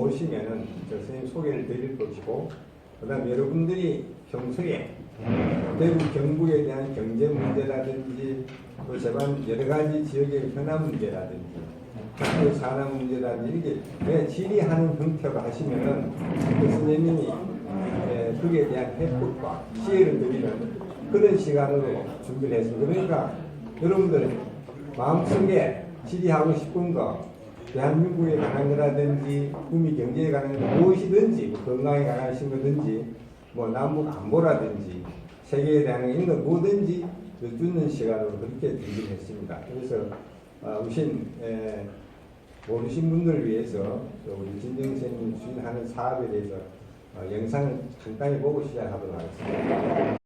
오시면은 저 선생님 소개를 드릴 것이고, 그다음 여러분들이 평소에 대구 경북에 대한 경제 문제라든지 또 제반 여러 가지 지역의 현안 문제라든지 또 산업 문제라든지 이렇게 왜 질의하는 형태로 하시면은 그 선생님이 그에 대한 해법과 시혜를 드리는 그런 시간으로 준비를 했습니다. 그러니까 여러분들 마음속에 질의하고 싶은 거, 대한민국에 관한 거라든지 구미 경제에 관한 거 무엇이든지, 뭐 건강에 관하신 거든지, 뭐 남북 안보라든지 세계에 대한 이런 거 뭐든지 여쭙는 시간으로 그렇게 준비를 했습니다. 그래서 우선 모르신 분들을 위해서 우리 진정 선생님이 추진하는 사업에 대해서 영상을 간단히 보고 시작하도록 하겠습니다.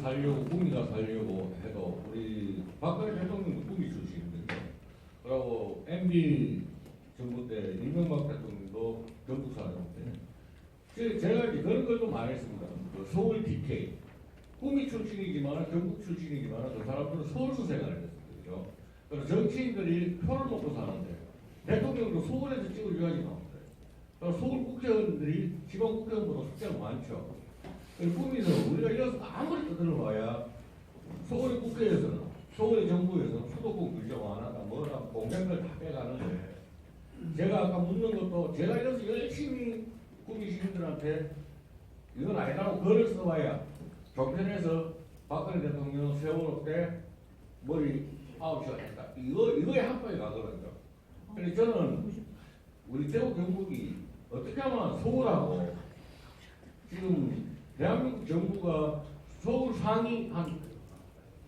살려고 국민가 살려고 해도 우리 박근혜 대통령도 국민 출신인데, 그리고 MB 정부 때 이명박 대통령도 경북 사람인데, 제가 이제 그런 걸 좀 말했습니다. 그 서울 DK 국민 출신이지만 경북 출신이지만 그 사람들은 서울서 생활을 했습니다. 그죠? 그래서 정치인들이 표를 먹고 사는데 대통령도 서울에서 찍어줘야지 나오는데, 서울 국회의원들이 지방 국회의원보다 숫자가 많죠. 국민은 우리가 이래서 아무리 떠들어봐야 서울의 국회에서는, 서울의 정부에서는 수도권 규정 안 하다 뭐라 공장들 다 빼가는데, 제가 아까 묻는 것도 제가 이래서 열심히 국민 시민들한테 이건 아니라고 글을 써봐야 종편에서 박근혜 대통령 세월호 때 머리 9시간 했다, 이거에 한 방에 가거든요. 근데 저는 우리 대구 경북이 어떻게 하면 서울하고 지금 대한민국 정부가 서울 상위 한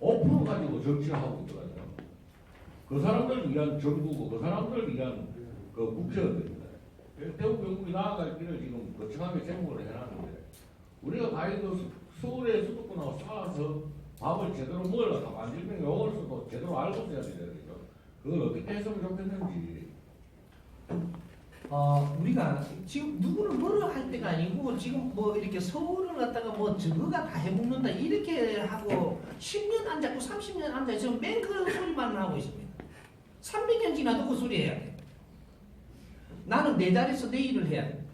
5% 가지고 정치를 하고 있거든요. 그 사람들을 위한 정부고 그 사람들을 위한 그 국회의원들입니다. 그래서 대구 경북이 나아갈 길을 지금 거창하게 제목을 해놨는데, 우리가 과연 그 서울의 수도권하고 싸워서 밥을 제대로 먹으려고 안질병 용어를 써도 제대로 알고 써야 되거든요. 그걸 어떻게 했으면 좋겠는지. 우리가 지금 누구는 뭐를 할 때가 아니고, 지금 뭐 이렇게 서울을 갖다가 뭐 저거가 다 해먹는다 이렇게 하고 10년 앉았고 30년 앉아 지금 맨 그 소리만 하고 있습니다. 300년 지나도 그 소리 해야 돼. 나는 내 자리에서 내 일을 해야 돼.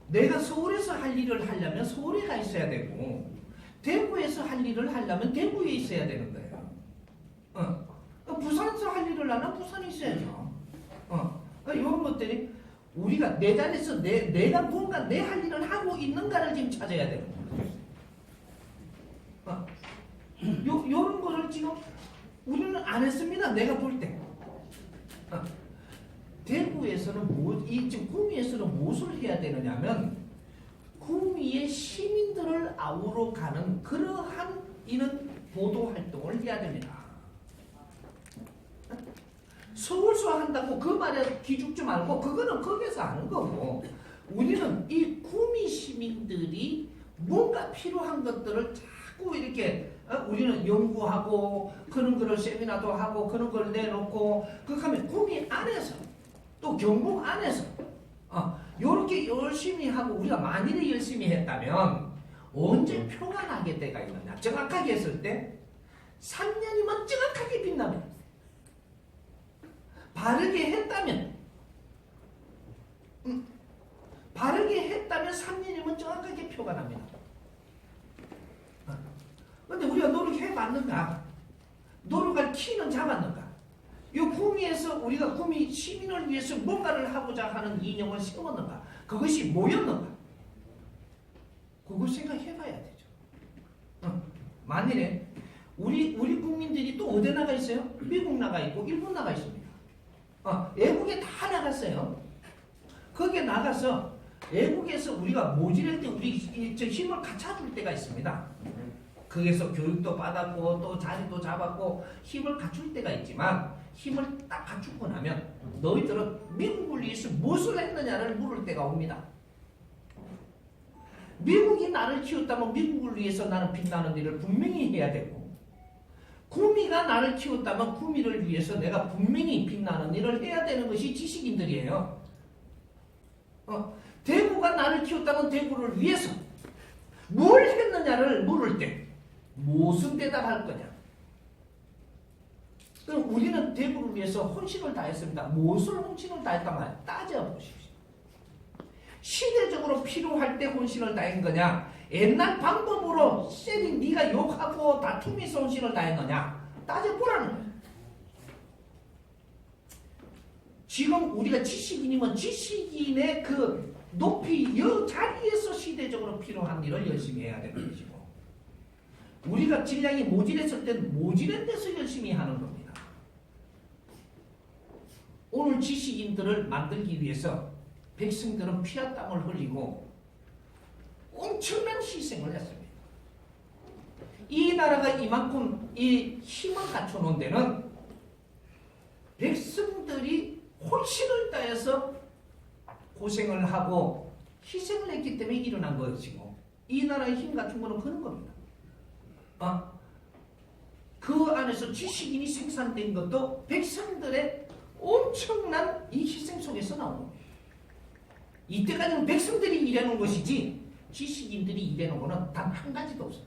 내가 서울에서 할 일을 하려면 서울에 가 있어야 되고, 대구에서 할 일을 하려면 대구에 있어야 되는 거예요. 부산에서 할 일을 하려면 부산에 있어야죠. 이런 것들이 우리가 내 자리에서 내가 뭔가 내 할 일을 하고 있는가를 지금 찾아야 되는 거예요. 요런 거를 지금 우리는 안 했습니다. 내가 볼 때. 대구에서 대구에서는 지금 구미에서는 무엇을 해야 되느냐면 구미의 시민들을 아우러 가는 그러한 이런 보도 활동을 해야 됩니다. 서울서 한다고 그 말에 기죽지 말고 그거는 거기서 하는 거고 우리는 이 구미 시민들이 뭔가 필요한 것들을 자꾸 이렇게 우리는 연구하고 그런 거를 세미나도 하고 그런 걸 내놓고 그렇게 하면 구미 안에서 또 경북 안에서 이렇게 열심히 하고 우리가 만일에 열심히 했다면 언제 표가 나게 때가 있느냐 정확하게 했을 때 3년이면 정확하게 빛나면 바르게 했다면 3년이면 정확하게 표가 납니다. 그런데 우리가 노력해봤는가? 노력할 키는 잡았는가? 이 구미에서 우리가 구미 시민을 위해서 뭔가를 하고자 하는 이념을 세웠는가? 그것이 뭐였는가? 그걸 생각해봐야 되죠. 만일에 우리 국민들이 또 어디 나가 있어요? 미국 나가 있고 일본 나가 있습니다. 외국에 다 나갔어요. 거기에 나가서 외국에서 우리가 모질할 때 우리 힘을 갖춰줄 때가 있습니다. 거기서 교육도 받았고 또 자리도 잡았고 힘을 갖출 때가 있지만 힘을 딱 갖추고 나면 너희들은 미국을 위해서 무엇을 했느냐를 물을 때가 옵니다. 미국이 나를 키웠다면 미국을 위해서 나는 빛나는 일을 분명히 해야 되고 구미가 나를 키웠다면 구미를 위해서 내가 분명히 빛나는 일을 해야 되는 것이 지식인들이에요. 대구가 나를 키웠다면 대구를 위해서 뭘 했느냐를 물을 때 무슨 대답할 거냐? 그럼 우리는 대구를 위해서 헌신을 다했습니다. 무엇을 헌신을 다했단 말이야? 따져보십시오. 시대적으로 필요할 때 헌신을 다한 거냐? 옛날 방법으로 쎄리 네가 욕하고 다툼이 있어 헌신을 다했느냐? 따져보라는 거야. 지금 우리가 지식인이면 지식인의 그 높이 여 자리에서 시대적으로 필요한 일을 열심히 해야 되는 것이고 우리가 질량이 모질했을 때는 모질한 데서 열심히 하는 겁니다. 오늘 지식인들을 만들기 위해서 백성들은 피와 땀을 흘리고 엄청난 희생을 했습니다. 이 나라가 이만큼 이 힘을 갖춰놓은 데는 백성들이 혼신을 다해서 고생을 하고 희생을 했기 때문에 일어난 것이고 이 나라의 힘 갖춘 거는 그런 겁니다. 그 안에서 지식인이 생산된 것도 백성들의 엄청난 이 희생 속에서 나오는 겁니다. 이때까지는 백성들이 일해놓은 것이지 지식인들이 일해놓은 거는 단 한 가지도 없어요.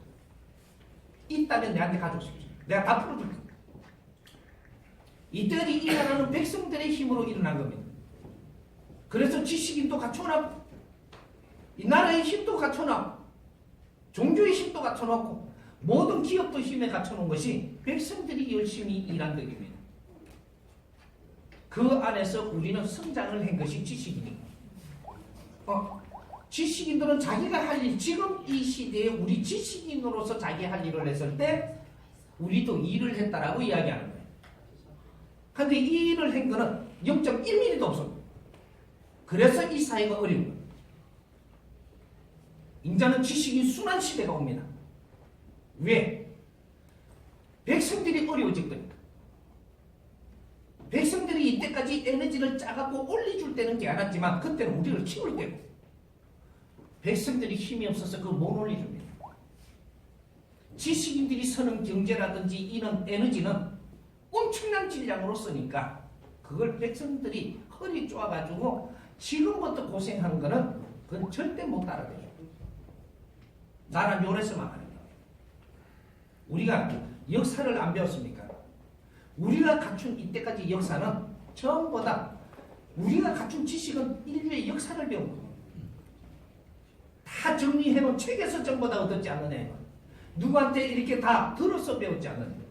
있다면 내한테 가져오십시오. 내가 다 풀어줄 겁니다. 이때까지 이 나라는 백성들의 힘으로 일어난 겁니다. 그래서 지식인도 갖춰놔, 이 나라의 힘도 갖춰놔, 종교의 힘도 갖춰놓고 모든 기업도 힘에 갖춰놓은 것이 백성들이 열심히 일한 덕입니다. 그 안에서 우리는 성장을 한 것이 지식인입니다. 지식인들은 자기가 할 일, 지금 이 시대에 우리 지식인으로서 자기 할 일을 했을 때 우리도 일을 했다라고 이야기하는 거예요. 그런데 이 일을 한 거는 0.1mm도 없습니다. 그래서 이 사회가 어려운 거예요. 인자는 지식인 순환 시대가 옵니다. 왜? 백성들이 어려워질 거니까. 백성들이 이때까지 에너지를 짜갖고 올려줄 때는 괜찮았지만 그때는 우리를 키울 때고 백성들이 힘이 없어서 그걸 못 올려줍니다. 지식인들이 쓰는 경제라든지 이런 에너지는 엄청난 질량으로 쓰니까 그걸 백성들이 허리 쪼아가지고 지금부터 고생하는 거는 그건 절대 못 따라가요. 나라 요래서만 하는 거예요. 우리가 역사를 안 배웠습니까? 우리가 갖춘 이때까지 역사는 전부 다 우리가 갖춘 지식은 인류의 역사를 배운 거예요. 다 정리해놓은 책에서 전부 다 얻었지 않느냐. 누구한테 이렇게 다 들어서 배웠지 않느냐.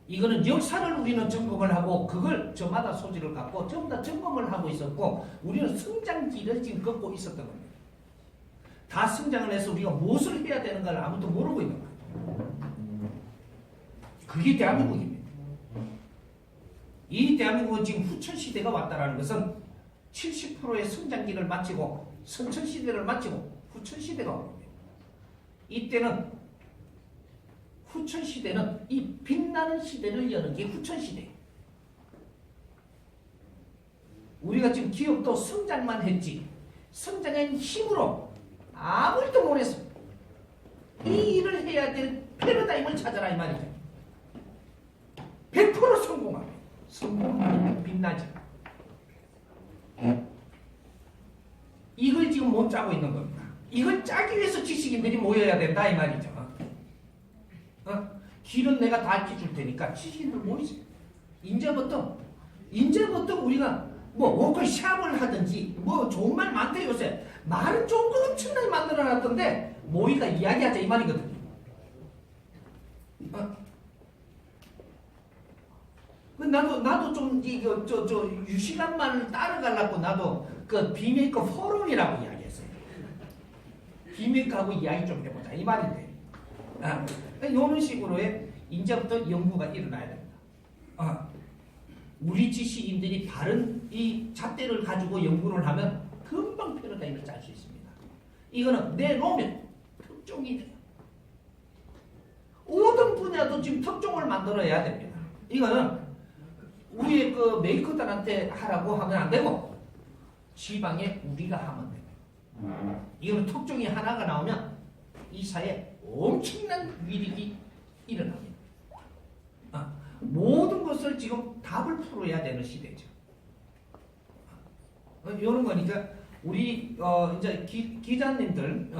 이거는 역사를 우리는 점검을 하고 그걸 저마다 소질을 갖고 전부 다 점검을 하고 있었고 우리는 성장기를 지금 걷고 있었던 겁니다. 다 성장을 해서 우리가 무엇을 해야 되는 걸 아무도 모르고 있는 거예요. 그게 대한민국입니다. 이 대한민국은 지금 후천 시대가 왔다라는 것은 70%의 성장기를 마치고 선천 시대를 마치고 후천 시대가 옵니다. 이때는 후천 시대는 이 빛나는 시대를 여는 게 후천 시대. 우리가 지금 기업도 성장만 했지 성장의 힘으로 아무 일도 못했어. 이 일을 해야 될 패러다임을 찾아라 이 말이죠. 100% 성공하면 성공하면 빛나지. 이걸 지금 못 짜고 있는 겁니다. 이걸 짜기 위해서 지식인들이 모여야 된다 이 말이죠. 길은 내가 다 알려줄 테니까 지식인들 모이세요. 이제부터 우리가 뭐 워크숍을 하든지 뭐 좋은 말 많대 요새. 말은 좋은 거 엄청나게 만들어놨던데 모이가 이야기하자 이 말이거든요. 나도 좀 이거 저 유시간 말을 따라가려고 나도 그 비메이커 포럼이라고 이야기했어요. 비메이커하고 이야기 좀 해보자 이 말인데. 이런 식으로의 이제부터 연구가 일어나야 됩니다. 우리 지식인들이 바른 이 잣대를 가지고 연구를 하면 금방 패러다임을 짤 수 있습니다. 이거는 내놓으면 특종이 돼요. 모든 분야도 지금 특종을 만들어야 됩니다. 이거는 우리의 그 메이커들한테 하라고 하면 안 되고 지방에 우리가 하면 됩니다. 이거는 특종이 하나가 나오면 이 사회에 엄청난 위력이 일어납니다. 모든 것을 지금 답을 풀어야 되는 시대죠. 이런 거니까 우리 이제 기자님들이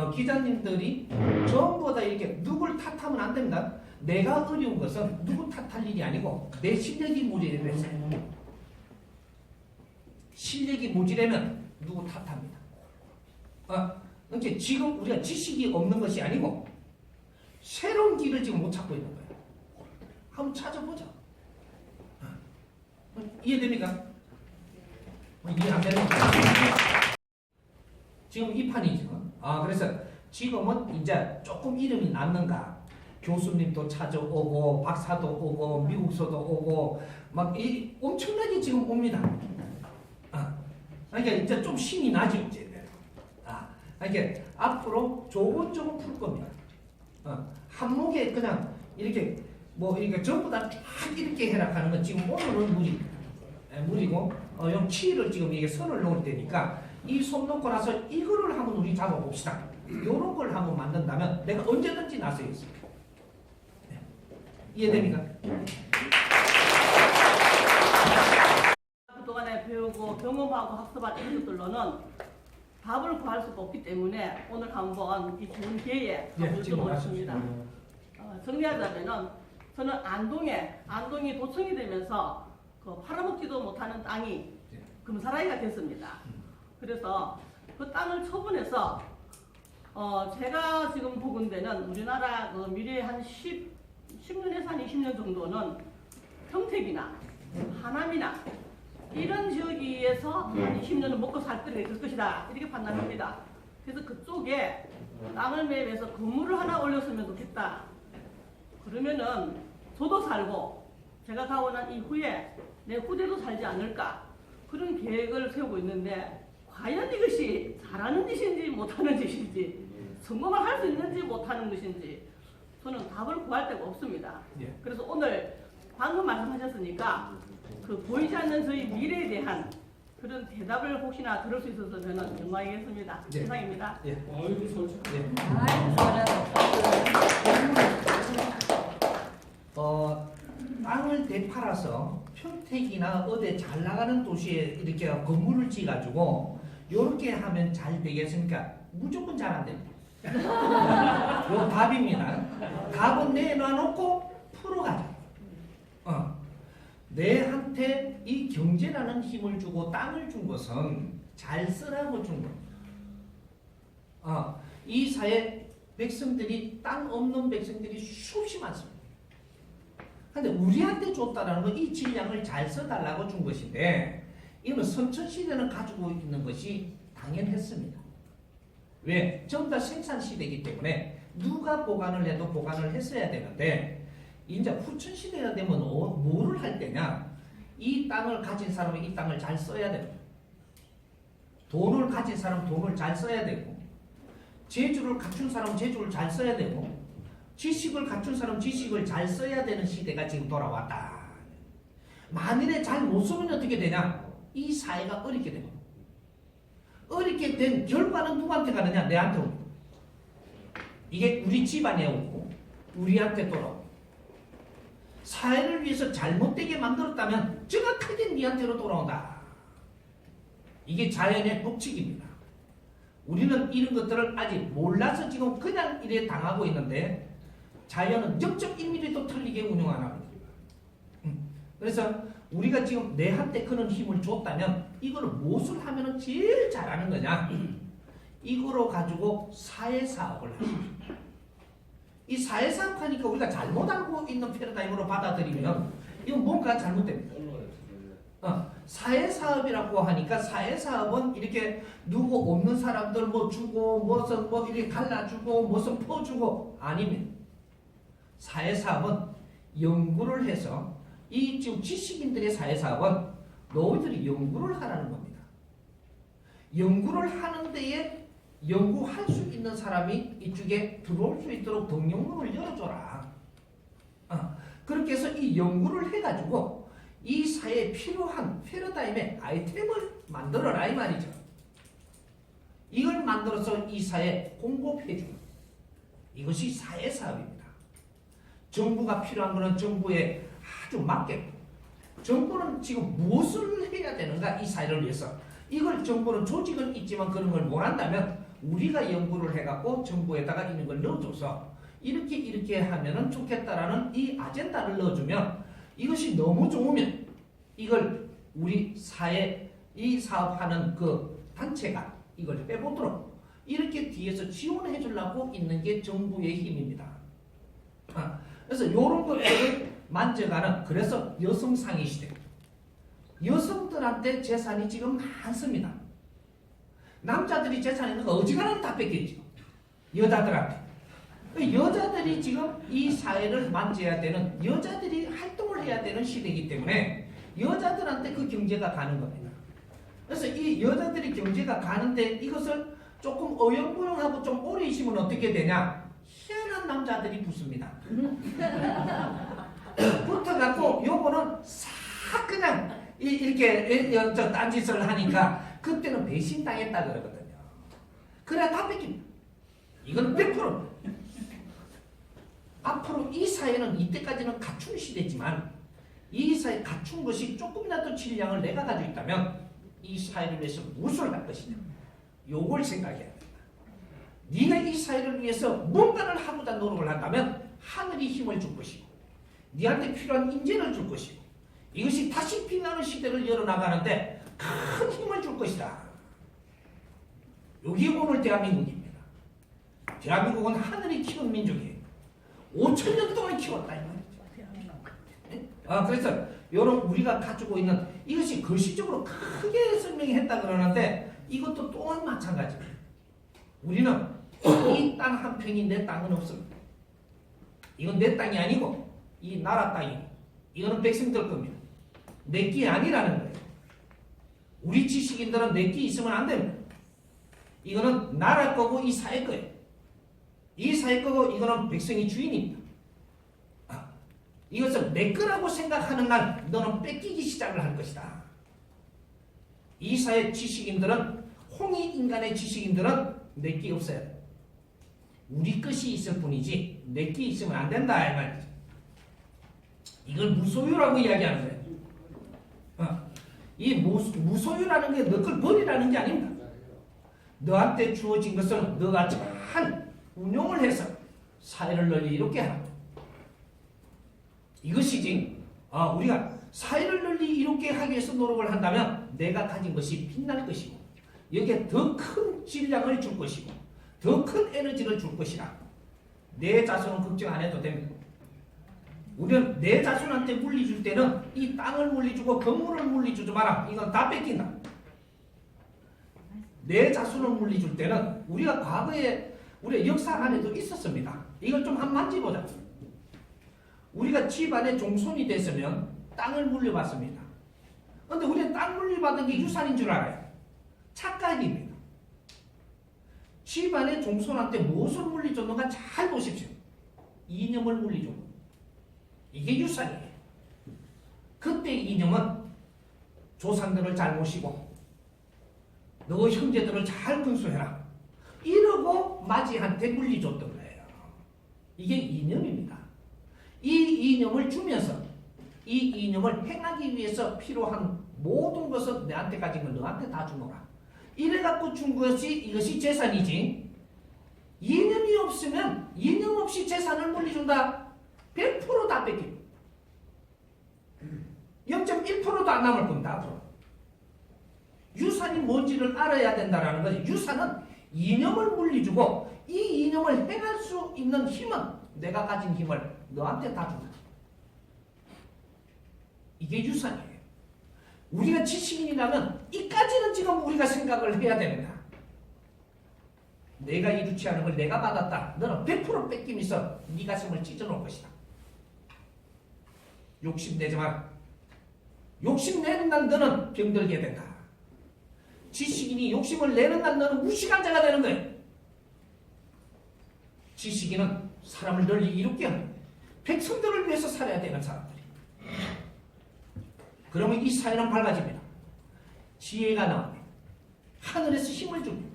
전부 다 이렇게 누굴 탓하면 안 됩니다. 내가 어려운 것은 누구 탓할 일이 아니고 내 실력이 모자라서 실력이 모자라면 누구 탓합니다. 그러니까 지금 우리가 지식이 없는 것이 아니고 새로운 길을 지금 못 찾고 있는 거예요. 한번 찾아보자. 이해됩니까? 이해 안 되는 거예요. 지금 이 판이죠. 그래서 지금은 이제 조금 이름이 남는가. 교수님도 찾아오고 박사도 오고 미국서도 오고 막 이 엄청나게 지금 옵니다. 그러니까 이제 좀 신이 나죠 이제. 그러니까 앞으로 조곤조곤 풀 겁니다. 한목에 그냥 이렇게 뭐 이렇게 전부 다 쫙 이렇게 해라 하는 건 지금 오늘은 무리고 용 치를 지금 이게 선을 놓을 때니까 이 손 놓고 나서 이거를 한번 우리 잡아봅시다. 이런 걸 한번 만든다면 내가 언제든지 나서겠습니다. 이해됩니까? 그동안에 배우고 경험하고 학습한 이것들로는 답을 구할 수가 없기 때문에 오늘 한번 이 좋은 기회에 답을 들어보겠습니다. 정리하자면은 저는 안동이 도청이 되면서 그 팔아먹지도 못하는 땅이 금사라이가 됐습니다. 그래서 그 땅을 처분해서 제가 지금 보건대는 우리나라 그 미래에 한 10년에서 한 20년 정도는 평택이나 하남이나 이런 지역에서 한 20년은 먹고 살 때가 될 것이다 이렇게 판단합니다. 그래서 그쪽에 땅을 매입해서 건물을 하나 올렸으면 좋겠다. 그러면은 저도 살고 제가 가고 난 이후에 내 후대도 살지 않을까 그런 계획을 세우고 있는데 과연 이것이 잘하는 짓인지 못하는 짓인지 성공을 할 수 있는지 못하는 것인지 저는 답을 구할 데가 없습니다. 그래서 오늘 방금 말씀하셨으니까 그 보이지 않는 저희 미래에 대한 그런 대답을 혹시나 들을 수 있어서 저는 영광이겠습니다. 이상입니다. 아이고 솔직히. 땅을 되팔아서 평택이나 어디 잘 나가는 도시에 이렇게 건물을 지어가지고 이렇게 하면 잘 되겠습니까? 무조건 잘 안 됩니다. 요 답입니다. 답은 내놔놓고 풀어가자. 내한테 이 경제라는 힘을 주고 땅을 준 것은 잘 쓰라고 준 겁니다. 이 사회 백성들이 땅 없는 백성들이 수없이 많습니다. 근데 우리한테 줬다라는 건 이 질량을 잘 써달라고 준 것인데 이건 선천시대는 가지고 있는 것이 당연했습니다. 왜? 전부 다 생산시대이기 때문에 누가 보관을 해도 보관을 했어야 되는데 이제 후천시대가 되면 뭐를 할 때냐 이 땅을 가진 사람은 이 땅을 잘 써야 됩니다. 돈을 가진 사람은 돈을 잘 써야 되고, 재주를 갖춘 사람은 재주를 잘 써야 되고, 지식을 갖춘 사람은 지식을 잘 써야 되는 시대가 지금 돌아왔다. 만일에 잘 못 쓰면 어떻게 되냐? 이 사회가 어렵게 됩니다. 어렵게 된 결과는 누구한테 가느냐? 내한테 오고. 이게 우리 집안에 오고 우리한테 돌아오고. 사회를 위해서 잘못되게 만들었다면 정확하게 니한테로 돌아온다. 이게 자연의 법칙입니다. 우리는 이런 것들을 아직 몰라서 지금 그냥 이래 당하고 있는데 자연은 0.1mm도 틀리게 운영 안 합니다. 그래서 우리가 지금 내한테 그런 힘을 줬다면 이걸 무엇을 하면 제일 잘하는 거냐? 이거로 가지고 사회사업을 하십시오. 이 사회사업 하니까 우리가 잘못 알고 있는 패러다임으로 받아들이면 이건 뭔가 잘못됩니다. 사회사업이라고 하니까 사회사업은 이렇게 누구 없는 사람들 뭐 주고 무슨 뭐 이렇게 갈라주고 무슨 퍼주고 아닙니다. 사회사업은 연구를 해서 이 지금 지식인들의 사회사업은 너희들이 연구를 하라는 겁니다. 연구를 하는 데에 연구할 수 있는 사람이 이쪽에 들어올 수 있도록 등용문을 열어줘라. 그렇게 해서 이 연구를 해가지고 이 사회에 필요한 패러다임의 아이템을 만들어라 이 말이죠. 이걸 만들어서 이 사회에 공급해주는 이것이 사회사업입니다. 정부가 필요한 것은 정부에 아주 맞게 정부는 지금 무엇을 해야 되는가 이 사회를 위해서 이걸 정부는 조직은 있지만 그런 걸 못한다면 우리가 연구를 해갖고 정부에다가 있는 걸 넣어줘서 이렇게 하면은 좋겠다라는 이 아젠다를 넣어주면 이것이 너무 좋으면 이걸 우리 사회 이 사업하는 그 단체가 이걸 빼보도록 이렇게 뒤에서 지원해 주려고 있는 게 정부의 힘입니다. 그래서 이런 것들을 만져가는 그래서 여성상위 시대 여성들한테 재산이 지금 많습니다. 남자들이 재산 있는 거 어지간하면 다 뺏겼죠. 여자들한테. 여자들이 지금 이 사회를 만져야 되는 여자들이 활동을 해야 되는 시대이기 때문에 여자들한테 그 경제가 가는 겁니다. 그래서 이 여자들이 경제가 가는데 이것을 조금 어영부영하고 좀 오래 있으면 어떻게 되냐? 희한한 남자들이 붙습니다. 붙어갖고 요거는 싹 그냥 이렇게 저 딴짓을 하니까 그때는 배신당했다 그러거든요. 그래야 다 뺏깁니다. 이건 100%. 앞으로 이 사회는 이때까지는 갖춘 시대지만 이 사회 갖춘 것이 조금이라도 질량을 내가 가지고 있다면 이 사회를 위해서 무엇을 할 것이냐. 요걸 생각해야 됩니다. 네가 이 사회를 위해서 뭔가를 하고자 노력을 한다면 하늘이 힘을 줄 것이고 네한테 필요한 인재를 줄 것이고 이것이 다시 빛나는 시대를 열어나가는데 큰 힘을 줄 것이다. 여기 오늘 대한민국입니다. 대한민국은 하늘이 키운 민족이에요. 5,000년 동안 키웠다 이 말이죠. 그래서 여러분 우리가 가지고 있는 이것이 거시적으로 크게 설명했다 그러는데 이것도 또한 마찬가지입니다. 우리는 이 땅 한 평이 내 땅은 없습니다. 이건 내 땅이 아니고 이 나라 땅이고 이거는 백성들 겁니다. 내게 아니라는 거예요. 우리 지식인들은 내게 있으면 안 됩니다. 이거는 나라 거고 이 사회 거예요. 이 사회 거고 이거는 백성이 주인입니다. 이것을 내 거라고 생각하는 날 너는 뺏기기 시작을 할 것이다. 이 사회 지식인들은 홍익 인간의 지식인들은 내게 없어야 돼. 우리 것이 있을 뿐이지 내게 있으면 안 된다 이 말이죠. 이걸 무소유라고 이야기하는 거예요. 이 무소유라는 게 너 걸 버리라는 게 아닙니다. 너한테 주어진 것을 너가 잘 운용을 해서 사회를 널리 이롭게 하라. 이것이지. 우리가 사회를 널리 이롭게 하기 위해서 노력을 한다면 내가 가진 것이 빛날 것이고 여기에 더 큰 질량을 줄 것이고 더 큰 에너지를 줄 것이라. 내 자손은 걱정 안 해도 됩니다. 우리는 내 자손한테 물리줄 때는 이 땅을 물리주고 건물을 물리주지 마라. 이건 다 뺏긴다. 내 자손을 물리줄 때는 우리가 과거에 우리의 역사 안에도 있었습니다. 이걸 좀 한번 만져보자. 우리가 집안에 종손이 됐으면 땅을 물려받습니다. 근데 우리는 땅 물려받은 게 유산인 줄 알아요. 착각입니다. 집안의 종손한테 무엇을 물려줬는가 잘 보십시오. 이념을 물려줬고 이게 유산이에요. 그때 이념은 조상들을 잘 모시고 너 형제들을 잘 근수해라 이러고 맞이한테 물려줬던 거예요. 이게 이념입니다. 이 이념을 주면서 이 이념을 행하기 위해서 필요한 모든 것을 내한테 가진 걸 너한테 다 주노라. 이래갖고 준 것이 이것이 재산이지. 이념이 없으면 이념 없이 재산을 물려준다. 100%다 뺏깁니다. 0.1%도 안 남을 겁니다. 앞으로. 유산이 뭔지를 알아야 된다는 거지. 유산은 이념을 물려주고 이 이념을 행할 수 있는 힘은 내가 가진 힘을 너한테 다 준다. 이게 유산이에요. 우리가 지식인이라면 이까지는 지금 우리가 생각을 해야 됩니다. 내가 이루지 않은 걸 내가 받았다. 너는 100% 뺏김이 있어. 네 가슴을 찢어놓을 것이다. 욕심내지 마라. 욕심내는 날 너는 병들게 된다. 지식인이 욕심을 내는 날 너는 무식한 자가 되는 거예요. 지식인은 사람을 널리 이롭게 하는 백성들을 위해서 살아야 되는 사람들이. 그러면 이 사회는 밝아집니다. 지혜가 나옵니다. 하늘에서 힘을 줍니다.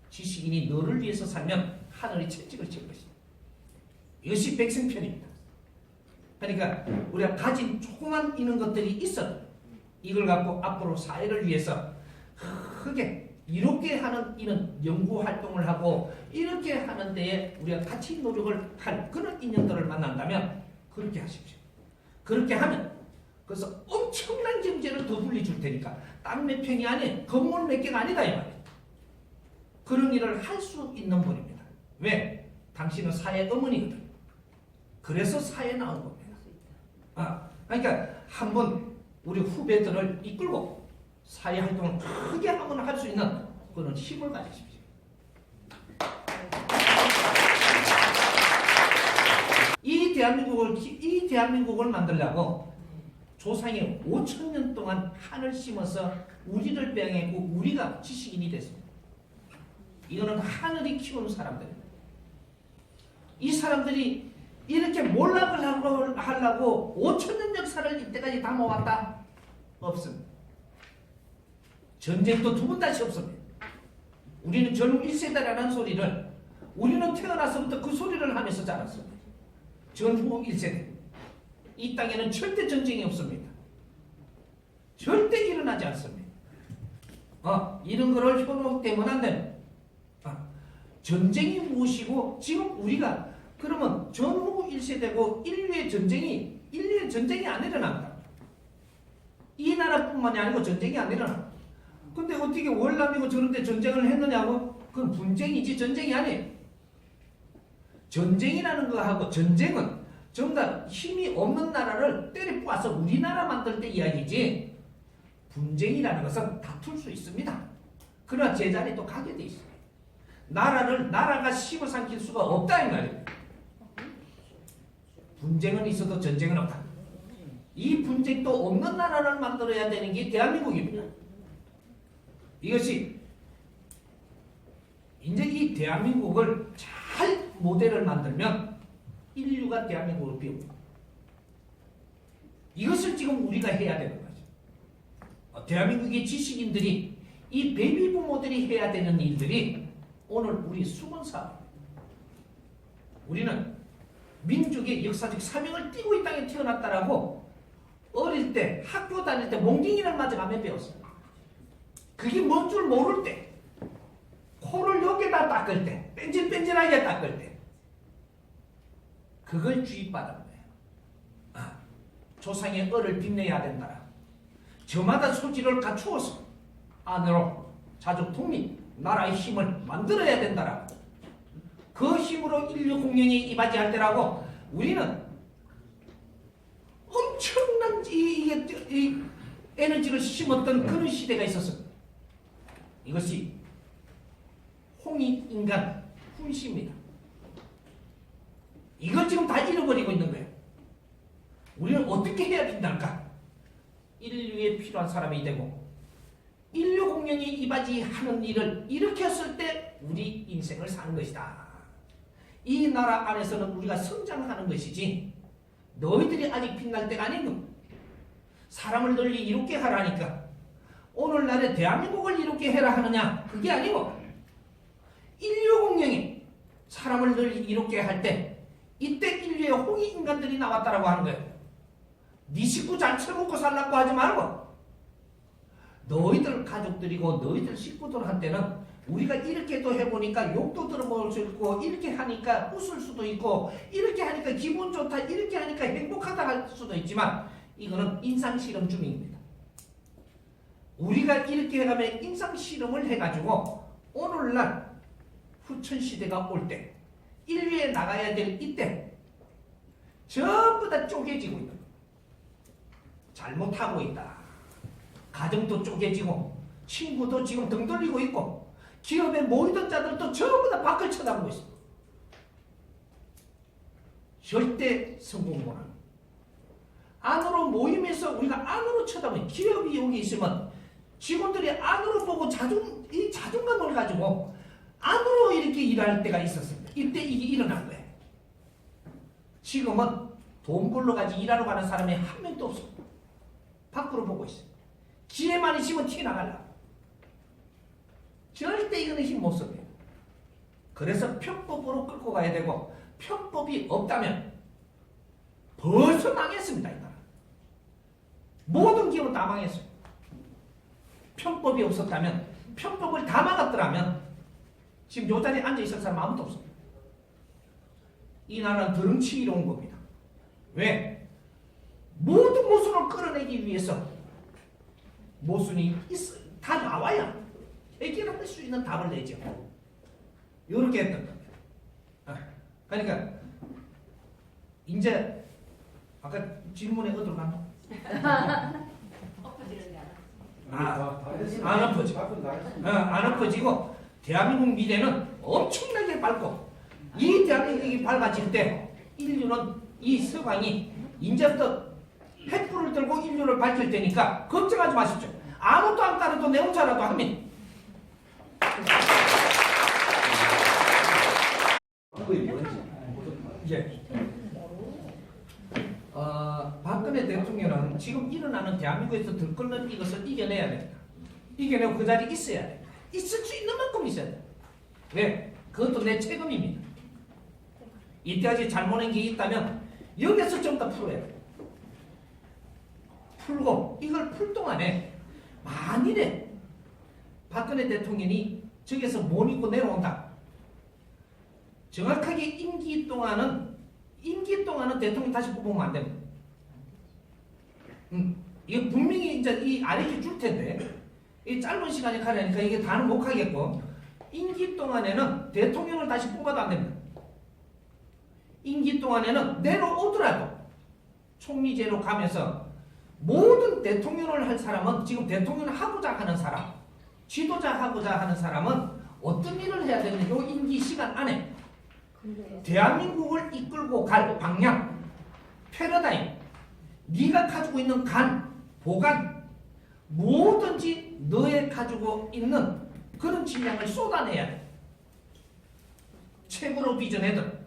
지식인이 너를 위해서 살면 하늘이 채찍을 칠 것이다. 이것이 백성편입니다. 그러니까 우리가 가진 조그만 이런 것들이 있어도 이걸 갖고 앞으로 사회를 위해서 크게 이렇게 하는 이런 연구 활동을 하고 이렇게 하는 데에 우리가 같이 노력을 할 그런 인연들을 만난다면 그렇게 하십시오. 그렇게 하면 그래서 엄청난 경제를 더 불려줄 테니까 땅 몇 평이 아닌 건물 몇 개가 아니다 이 말이에요. 그런 일을 할 수 있는 분입니다. 왜? 당신은 사회 어머니거든. 그래서 사회에 나온 겁니다. 그러니까 한번 우리 후배들을 이끌고 사회 활동을 크게 한번 할 수 있는 그런 힘을 가지십시오. 이 대한민국을 만들려고 조상이 5,000년 동안 한을 심어서 우리를 빼앗고 우리가 지식인이 됐습니다. 이거는 하늘이 키우는 사람들입니다. 이 사람들이 이렇게 몰락을 하려고 5,000년 역사를 이때까지 다 모았다? 없습니다. 전쟁도 두 번 다시 없습니다. 우리는 전후 1세대라는 소리를 우리는 태어나서부터 그 소리를 하면서 자랐습니다. 전후 1세대. 이 땅에는 절대 전쟁이 없습니다. 절대 일어나지 않습니다. 이런 거를 현혹되면 안 됩니다. 전쟁이 무엇이고 지금 우리가 그러면 전후 1세대고 인류의 전쟁이 안 일어납니다. 이 나라뿐만이 아니고 전쟁이 안 일어나. 근데 어떻게 월남이고 저런데 전쟁을 했느냐고? 그건 분쟁이지 전쟁이 아니에요. 전쟁이라는 거하고 전쟁은 전부 다 힘이 없는 나라를 때려 뽑아서 우리나라 만들 때 이야기지 분쟁이라는 것은 다툴 수 있습니다. 그러나 제자리에 또 가게 돼 있어요. 나라가 씹어 삼킬 수가 없다 이 말이에요. 분쟁은 있어도 전쟁은 없다. 이 분쟁도 없는 나라를 만들어야 되는 게 대한민국입니다. 이것이 이제 이 대한민국을 잘 모델을 만들면 인류가 대한민국을 배웁니다. 이것을 지금 우리가 해야 되는 거죠. 대한민국의 지식인들이 이 베이비 부모들이 해야 되는 일들이 오늘 우리 수건 사업. 우리는 민족의 역사적 사명을 띠고 이 땅에 태어났다라고 어릴 때 학교 다닐 때 몽둥이를 맞아가며 배웠어요. 그게 뭔 줄 모를 때 코를 여기다 닦을 때 뺀질뺀질하게 닦을 때 그걸 주입받은 거예요. 조상의 얼을 빛내야 된다. 저마다 소질을 갖추어서 안으로 자족 독립 나라의 힘을 만들어야 된다라고. 그 힘으로 인류 공연이 이바지할 때라고 우리는 엄청난 이 에너지를 심었던 그런 시대가 있었습니다. 이것이 홍익인간 훈시입니다. 이걸 지금 다 잃어버리고 있는 거예요. 우리는 어떻게 해야 된다까? 인류에 필요한 사람이 되고 인류 공룡이 이바지 하는 일을 일으켰을 때 우리 인생을 사는 것이다. 이 나라 안에서는 우리가 성장하는 것이지 너희들이 아직 빛날 때가 아니고 사람을 널리 이롭게 하라니까 오늘날에 대한민국을 이롭게 해라 하느냐 그게 아니고 인류 공룡이 사람을 널리 이롭게 할 때 이때 인류의 홍위 인간들이 나왔다라고 하는 거예요. 네 식구 잘 쳐먹고 살라고 하지 말고 너희들 가족들이고 너희들 식구들한테는 우리가 이렇게도 해보니까 욕도 들어볼 수 있고 이렇게 하니까 웃을 수도 있고 이렇게 하니까 기분 좋다 이렇게 하니까 행복하다 할 수도 있지만 이거는 인상실험 중입니다. 우리가 이렇게 해가면 인상실험을 해가지고 오늘날 후천시대가 올 때 인류에 나가야 될 이때 전부 다 쪼개지고 있다. 잘못하고 있다. 가정도 쪼개지고 친구도 지금 등 돌리고 있고 기업에 모이던 자들도 전부 다 밖을 쳐다보고 있어. 절대 성공보는 안으로 모이면서 우리가 안으로 쳐다보면 기업이 여기 있으면 직원들이 안으로 보고 이 자존감을 가지고 안으로 이렇게 일할 때가 있었습니다. 이때 이게 일어난 거예요. 지금은 돈 벌러 가지 일하러 가는 사람이 한 명도 없어. 밖으로 보고 있어요. 기회만 있으면 튀어나가려고. 절대 이거는 힘 못 씁니다. 그래서 편법으로 끌고 가야 되고 편법이 없다면 벌써 망했습니다. 이 나라. 모든 기업은 다 망했어요. 편법이 없었다면 편법을 다 막았더라면 지금 요 자리에 앉아 있을 사람 아무도 없습니다. 이 나라는 드렁치기로 온 겁니다. 왜? 모든 모순을 끌어내기 위해서 모순이 다 나와야 해결할 수 있는 답을 내죠. 이렇게 했던 겁니다. 그러니까 이제 아까 질문에 어디로 갔노? 안 엎어지고 안 엎어지고 대한민국 미래는 엄청나게 밝고 이 대한민국이 밝아질 때 인류는 이 서방이 이제부터 횃불을 들고 인류를 밝힐 테니까 걱정하지 마십시오. 아무것도 안 따라도 내 혼자라도 하면 이제 박근혜 대통령은 지금 일어나는 대한민국에서 들끓는 이것을 이겨내야 됩니다. 이겨내고 그 자리에 있어야 됩니다. 있을 수 있는 만큼 있어야 됩니다. 왜? 그것도 내 책임입니다. 이때까지 잘못한 게 있다면 여기서 좀 더 풀어야 돼요. 풀고 이걸 풀 동안에 만일에 박근혜 대통령이 저기서 못 입고 내려온다. 정확하게 임기 동안은 대통령 다시 뽑으면 안 됩니다. 이거 분명히 이제 이 아래에 줄 텐데 이 짧은 시간에 가려니까 이게 다는 못 하겠고 임기 동안에는 대통령을 다시 뽑아도 안 됩니다. 임기 동안에는 내려오더라도 총리제로 가면서 모든 대통령을 할 사람은 지금 대통령을 하고자 하는 사람, 지도자 하고자 하는 사람은 어떤 일을 해야 되는 요 임기 시간 안에 대한민국을 이끌고 갈 방향, 패러다임, 네가 가지고 있는 간, 보관, 뭐든지 너의 가지고 있는 그런 질량을 쏟아내야 돼. 책으로 비전해든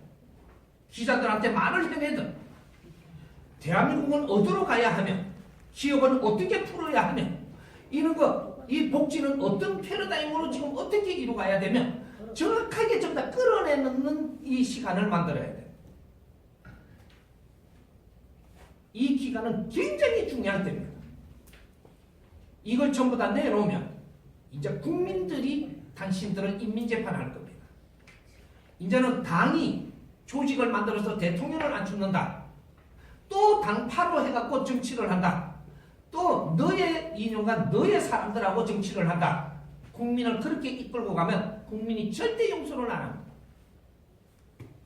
기자들한테 말을 해내든 대한민국은 어디로 가야 하며 기업은 어떻게 풀어야 하며 이런 거, 이 복지는 어떤 패러다임으로 지금 어떻게 이루어가야 되며 정확하게 좀 다 끌어내는 이 시간을 만들어야 돼. 이 기간은 굉장히 중요할 때입니다. 이걸 전부 다 내놓으면 이제 국민들이 당신들을 인민재판할 겁니다. 이제는 당이 조직을 만들어서 대통령을 안 죽는다. 또 당파로 해갖고 정치를 한다. 또 너의 인용과 너의 사람들하고 정치를 한다. 국민을 그렇게 이끌고 가면 국민이 절대 용서를 안 합니다.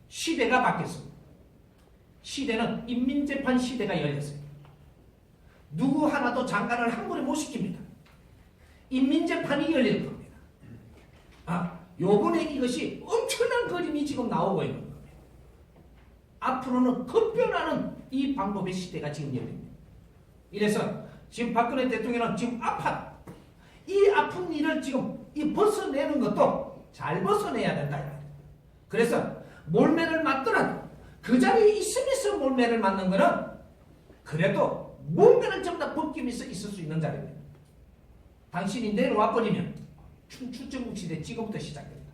시대가 바뀌었습니다. 시대는 인민재판 시대가 열렸습니다. 누구 하나도 장관을 한 번에 못 시킵니다. 인민재판이 열릴 겁니다. 요번에 이것이 엄청난 그림이 지금 나오고 있는 겁니다. 앞으로는 급변하는 이 방법의 시대가 지금 열립니다. 이래서 지금 박근혜 대통령은 지금 아파. 이 아픈 일을 지금 이 벗어내는 것도 잘 벗어내야 된다. 그래서 몰매를 맞더라도 그 자리에 있으면서 몰매를 맞는 거는 그래도 몰매를 전부 다 벗기면서 있을 수 있는 자리입니다. 당신이 내려와버리면 춘추전국 시대 지금부터 시작됩니다.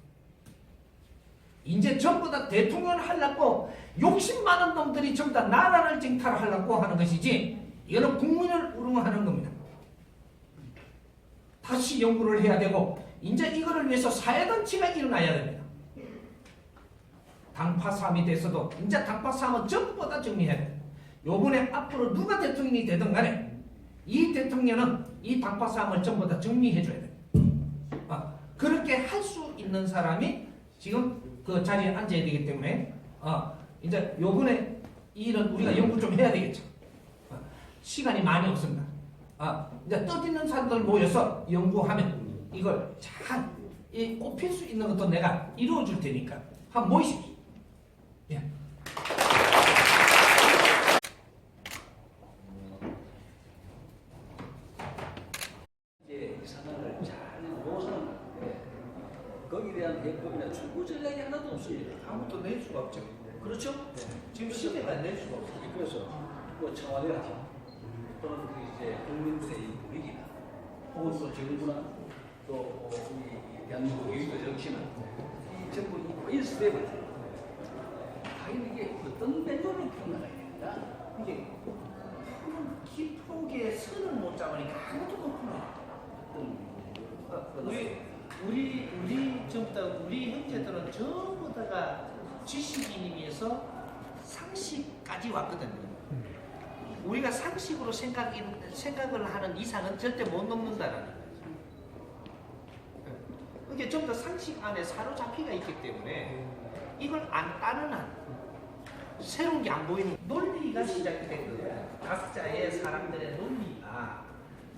이제 전부 다 대통령을 하려고 욕심 많은 놈들이 전부 다 나라를 쟁탈하려고 하는 것이지 이거는 국민을 우롱하는 겁니다. 다시 연구를 해야 되고 이제 이거를 위해서 사회단체가 일어나야 됩니다. 당파 싸움이 됐어도 이제 당파 싸움은 전부 다 정리해야 돼요. 요번에 앞으로 누가 대통령이 되든 간에 이 대통령은 이 당파 싸움을 전부 다 정리해줘야 돼요. 그렇게 할 수 있는 사람이 지금 그 자리에 앉아야 되기 때문에 이제 요번에 이 일은 우리가 연구 좀 해야 되겠죠. 시간이 많이 없습니다. 이제 뜻있는 사람들 모여서 연구하면 이걸 잘 꼽힐 수 있는 것도 내가 이루어 줄 테니까 한번 모이십시오. 예. 이제 상황을 잘 모서는 건데 거기에 대한 해법이나 출구 전략이 하나도 없습니다. 아무것도 낼 수가 없죠. 그렇죠? 지금 시대가 낼 수가 없어요. 그래서 뭐 청와대라든지 또는 그 이제 국민들의 이 분위기나 혹은 또 정부나 또 우리 대한민국 여의도 정치나 이 전부 이 베이스랩을 당연히 이게 어떤 멜로를 풀어나가야 됩니다. 이게 깊게 선을 못 잡으니까 아무도 못 풀어요. 우리 전부 다 우리 형제들은 전부 다가 지식인임에서 상식까지 왔거든요. 우리가 상식으로 생각을 하는 이상은 절대 못 넘는다라는 거죠. 이게 전부 다 상식 안에 사로잡히가 있기 때문에 이걸 안 따르는 한 새로운 게 안 보이는 논리가 시작이 된 거예요. 각자의 사람들의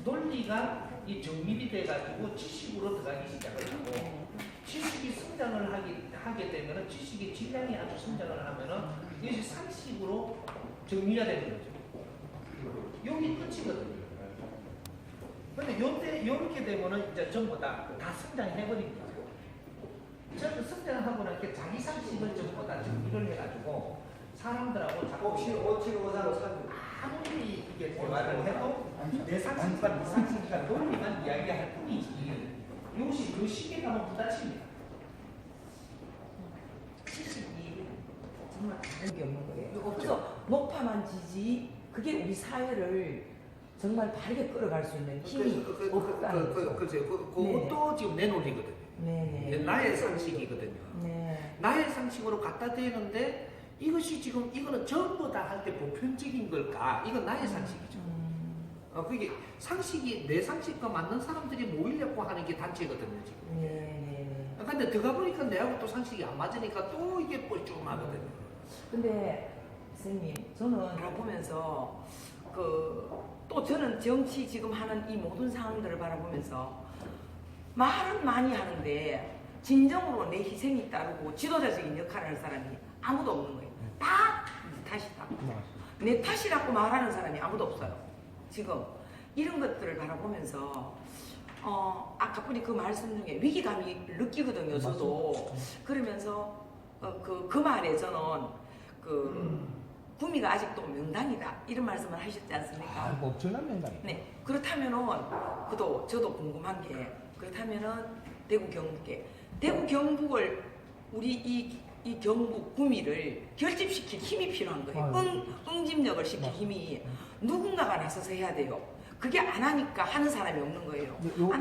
논리가 이 정립이 돼가지고 지식으로 들어가기 시작을 하고 지식이 성장을 하게 되면은 지식의 질량이 아주 성장을 하면은 이것이 상식으로 정리가 되는 거죠. 여기 끝이거든요. 근데 요렇게 되면은 이제 전부 다 성장해버린 거죠. 저는 성장하고 나니까 자기 상식을 전부 다 정리를 해가지고 사람들하고 자꾸 5753 아무리 이게 대화를 해도 내 상식과 네 상식과 논리만 이야기할 뿐이지 이것이 그 시기에 가면 부딪힙니다. 지식이 정말 다른 게 없는 거예요. 그래서 높아만 지지 그게 우리 사회를 정말 바르게 끌어갈 수 있는 힘이 없다는 거죠. 그것도 지금 내 논리거든요. 네네. 나의 상식이거든요. 네. 나의 상식으로 갖다 대는데 이것이 지금 이거는 전부 다 할 때 보편적인 걸까? 이건 나의 상식이죠. 그게 상식이 내 상식과 맞는 사람들이 모이려고 하는 게 단체거든요 지금. 네네. 근데 들어가 보니까 내하고 또 상식이 안 맞으니까 또 이게 뻘쭘하거든요. 근데 선생님 저는 바라보면서 또 저는 정치 지금 하는 이 모든 상황들을 바라보면서 말은 많이 하는데 진정으로 내 희생이 따르고 지도자적인 역할을 하는 사람이 아무도 없는 거예요. 다 탓이다. 내 탓이라고 말하는 사람이 아무도 없어요. 지금 이런 것들을 바라보면서 아까 우리 그 말씀 중에 위기감이 느끼거든요. 저도 그러면서 그 말에 저는 구미가 아직도 명당이다 이런 말씀을 하셨지 않습니까? 엄청난 명당. 네. 그렇다면은 저도 궁금한 게 그렇다면은 대구 경북을 우리 이 경북 구미를 결집시킬 힘이 필요한 거예요. 응집력을 시킬 힘이 누군가가 나서서 해야 돼요. 그게 안 하니까 하는 사람이 없는 거예요. 요거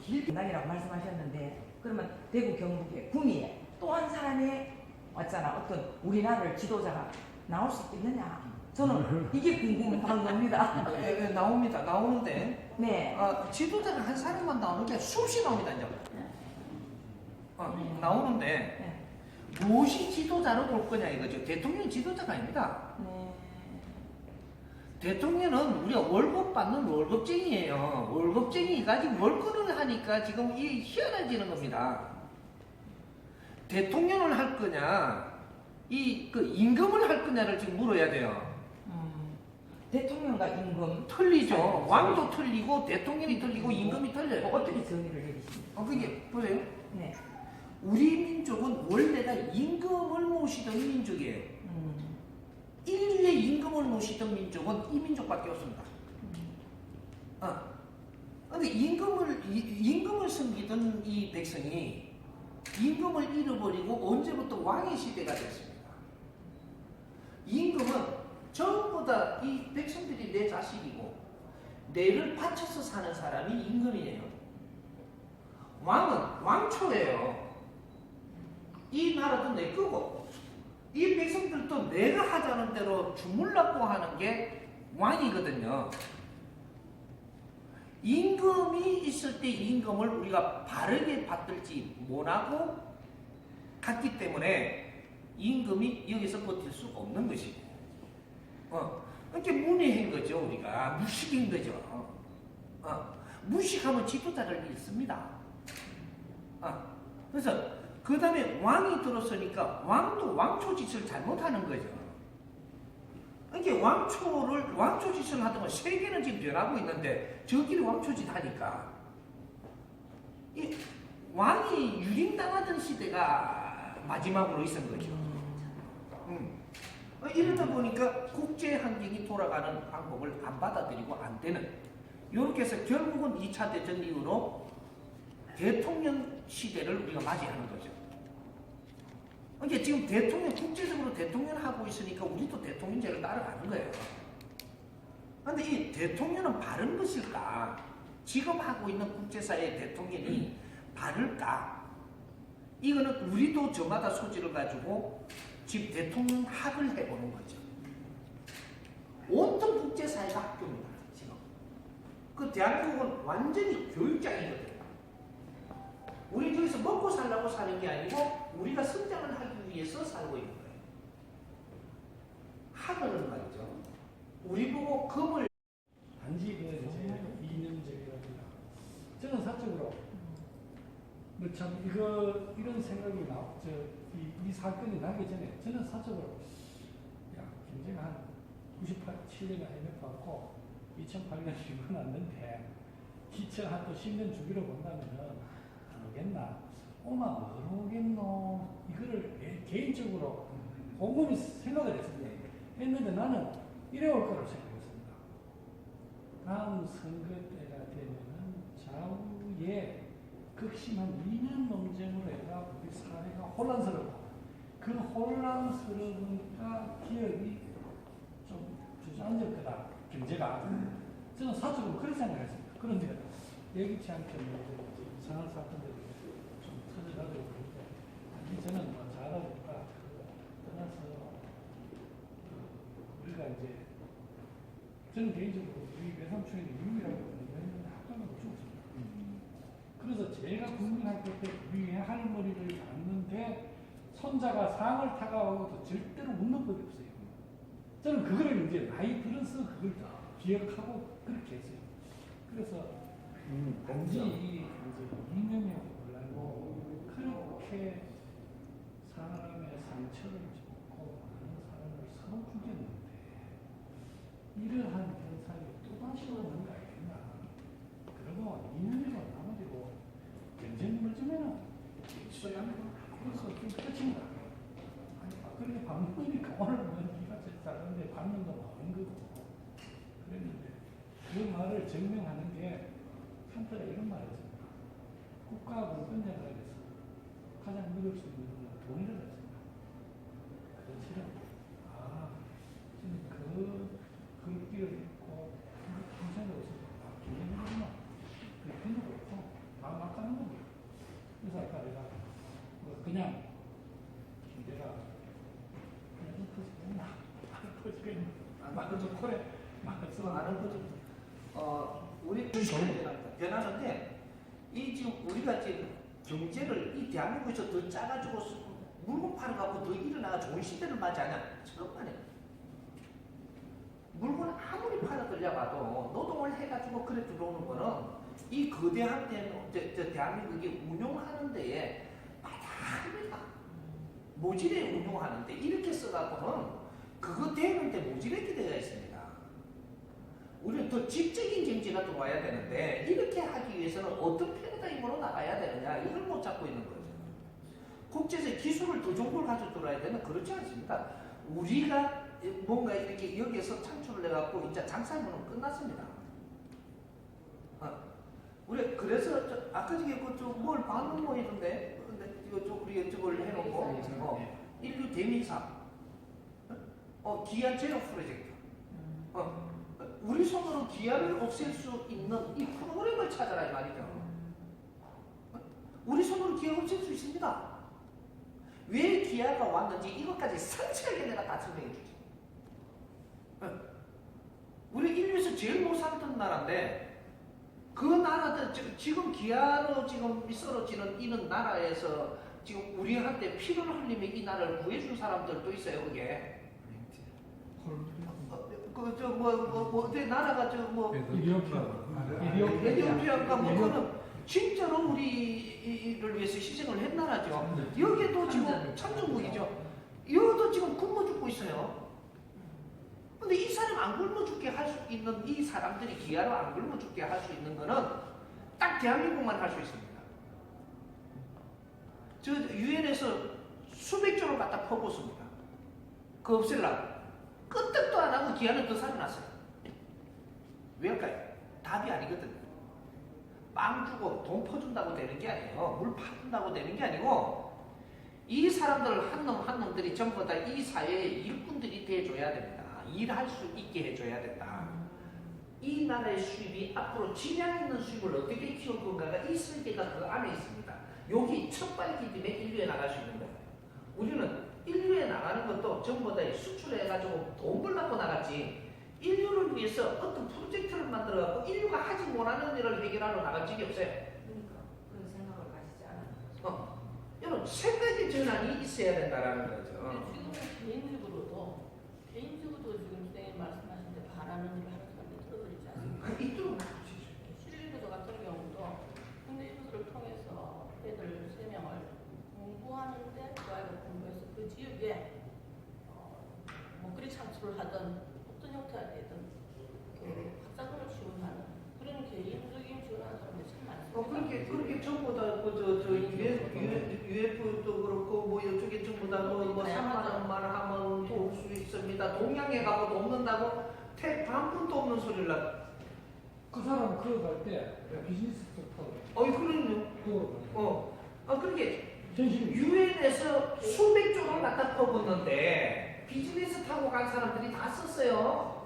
길명당이라고 말씀하셨는데 그러면 대구 경북에 구미에 또 한 사람의 왔잖아 어떤 우리나라를 지도자가 나올 수 있겠느냐? 저는 이게 궁금한 겁니다. 나옵니다. 나오는데 네. 지도자가 한 사람만 나오는데 수없이 나옵니다. 이제. 나오는데 무엇이 지도자로 볼 거냐 이거죠. 대통령 지도자가 아닙니다. 네. 대통령은 우리가 월급 받는 월급쟁이에요. 월급쟁이가 지금 월급을 하니까 지금 이 희한해지는 겁니다. 대통령을 할 거냐, 그 임금을 할 거냐를 지금 물어야 돼요. 대통령과 임금 틀리죠. 왕도 틀리고 대통령이 틀리고 임금이 틀려요. 어떻게 정의를 내리십니까? 그게 보세요. 네. 우리 민족은 원래가 임금을 모시던 민족이에요. 인류의 임금을 모시던 민족은 이 민족밖에 없습니다. 근데 임금을 섬기던 이 백성이 임금을 잃어버리고 언제부터 왕의 시대가 됐습니다. 임금은 전부 다 이 백성들이 내 자식이고 내를 바쳐서 사는 사람이 임금이에요. 왕은 왕초예요. 이 나라도 내 거고 이 백성들도 내가 하자는 대로 주물럭고 하는 게 왕이거든요. 임금이 있을 때 임금을 우리가 바르게 받들지 못하고 갔기 때문에 임금이 여기서 버틸 수 없는 것이고 이렇게 문외한 거죠. 우리가 무식인 거죠. 무식하면 지도자를 잃습니다. 그래서 그 다음에 왕이 들어서니까 왕도 왕초짓을 잘못하는 거죠. 그러니까 왕초짓을 하던 건 세계는 지금 변하고 있는데 저끼리 왕초짓 하니까 이 왕이 유린당하던 시대가 마지막으로 있은 거죠. 이러다 보니까 국제 환경이 돌아가는 방법을 안 받아들이고 안 되는 이렇게 해서 결국은 2차 대전 이후로 대통령 시대를 우리가 맞이하는 거죠. 그러니까 지금 국제적으로 대통령을 하고 있으니까 우리도 대통령제를 따라가는 거예요. 그런데 이 대통령은 바른 것일까? 지금 하고 있는 국제사회의 대통령이 바를까? 이거는 우리도 저마다 소질을 가지고 지금 대통령 학을 해보는 거죠. 온통 국제사회가 학교입니다. 지금. 그 대한민국은 완전히 교육장이거든요. 우리 저기서 먹고 살라고 사는 게 아니고 우리가 성장을 하기 위해서 살고 있는 거예요. 학원은 말이죠. 우리 보고 금을 단지 그 이제 이념적이라든가 저는 사적으로 뭐 참 이런 생각이 이 사건이 나기 전에 저는 사적으로 야 경제가 한 97년에 IMF 왔고 2008년에 이건 왔는데 기껏 한 또 10년 주기로 본다면은 안 오겠나? 오마 뭘 오겠노? 이거를 개인적으로 곰곰이 생각을 했는데 나는 이래 올 거라고 생각했습니다. 다음 선거 때가 되면은 좌우에 극심한 이념 논쟁으로 해가 우리 사회가 혼란스럽고 그 혼란스러우니까 기업이 좀 주저앉을 거다. 경제가. 저는 사적으로 그렇게 생각했습니다. 그런데 예기치 않게 이상한 사건들이 좀 터져가지고 그런데 저는 뭐 잘하니까 떠나서 우리가 이제 저는 개인적으로 우리 외삼촌이 유일하게 보는 학교는 죽었습니다. 그래서 제가 국민학교 때 우리 할머니를 봤는데 손자가 상을 타가고도 절대로 웃는 법이 없어요. 저는 그거를 이제 나이 들어서 그걸 기억하고 그렇게 했어요. 그래서 단지 이제 이념에 올라고 그렇게 사람의 상처를 줬고 많은 사람을 서로 죽였는데 이러한 현상이 또다시 오는 거 아니겠나. 그리고 이념으로 나머지고 경쟁을 주면은 그래서 좀 끝입니다. 그렇게 방문이니까 오늘 네가 잘하는데 반면도 많은 거고 그랬는데 그 말을 증명하는 게 한때가 이런 말을 했습니다. 국가 공권력을 위해서 가장 믿을 수 있는 건 돈이라고 했습니다. 그렇지는 지금 그 길을 읽고 평생을 있었다. 기념이구나. 그런 거 없고 다 막가는 겁니다. 그래서 아까 내가 그냥 내가 그냥 터지겠나? 안 터지겠나? 말을 좀 코레 말씀 아는 거죠. 우리 변하는데 이 지금 우리가 지금 경제를 이 대한민국에서 더 짜가지고 물건 팔아갖고 더 일어나가 좋은 시대를 맞이하냐? 잠깐만요. 물건 아무리 팔아들려봐도 노동을 해가지고 그래 들어오는 거는 이 거대한 대한민국이 운용하는 데에 마다합니다. 모질에 운용하는데 이렇게 써갖고는 그거 되는데 모질하게 되어 있습니다. 우리는 더 지적인 정치가 들어와야 되는데 이렇게 하기 위해서는 어떤 패러다임으로 나가야 되느냐 이걸 못 잡고 있는 거죠. 국제에서 기술을 더 좋은 걸 가져들어야 되는 그렇지 않습니다. 우리가 뭔가 이렇게 여기에서 창출을 해갖고 이제 장사하면 끝났습니다. 우리 그래서 아까 저게 뭘 반응 모이던데 근데 이거 우리가 저걸 해놓고 인류 대미사 기아 제로 프로젝트 우리 손으로 기아를 없앨 수 있는 이 프로그램을 찾아라 이 말이죠. 우리 손으로 기아 없앨 수 있습니다. 왜 기아가 왔는지 이것까지 상세하게 내가 다 설명해 주지. 우리 인류에서 제일 못 살던 나라인데 그 나라들 지금 기아로 지금 썰어지는 이런 나라에서 지금 우리한테 피를 흘리며 이 나라를 구해준 사람들도 있어요. 그게 어디 나라가 에티오피아가 그거는 진짜로 우리를 위해서 희생을 한 나라죠. 여기도 지금 참전국이죠. 여기도 지금 굶어 죽고 있어요. 근데 이 사람 안 굶어 죽게 할 수 있는 이 사람들이 기아로 안 굶어 죽게 할 수 있는 거는 딱 대한민국만 할 수 있습니다. 저 유엔에서 수백 조를 갖다 퍼붓습니다. 그거 없애려고. 끄떡도 안 하고 기아는 더 살아났어요. 왜일까요? 답이 아니거든요. 빵 주고 돈 퍼준다고 되는 게 아니에요. 물 파준다고 되는 게 아니고 이 사람들 한 놈들이 전부 다 이 사회의 일꾼들이 돼줘야 됩니다. 일할 수 있게 해줘야 된다. 이 나라의 수입이 앞으로 질량 있는 수입을 어떻게 키울 건가가 이 설계가 그 안에 있습니다. 여기 첫 발디딤에 인류에 나갈 수 있는 거예요. 우리는 인류에 나가는 것도 전부 다 수출해가지고 돈 벌려고 나갔지 인류를 위해서 어떤 프로젝트를 만들어갖고 인류가 하지 못하는 일을 해결하러 나간 적이 없어요. 그러니까 그런 생각을 가지지 않아요. 여러분 생각의 전환이 있어야 된다는 거죠. 지금은 개인적으로도 지금 선생님 말씀하신 데 바라는 일을 하는 사람들이 들어버리지 않습니까? 이쪽은 실리부도 같은 경우도 국내유도를 통해서 애들 3명을 공부하는데 그 아이가 공부해서 그 지역에 먹거리 창출을 하든 어떤 형태가 되든 그 학자금을 지원하는 그런 개인적인 지원하는 사람들이 참 많습니다. 그렇게 전부 다 UF도 그렇고 뭐 이쪽에 전부 다 뭐 3만 원만 하면 도울 수 있습니다. 동양에 가고 돕는다고 한 푼도 없는 소리를 나. 그 사람 그거 갈때 비즈니스 타고 그럼요. 그렇게 전신 유엔에서 수백 조를 갖다 퍼붓는데 비즈니스 타고 간 사람들이 다 썼어요.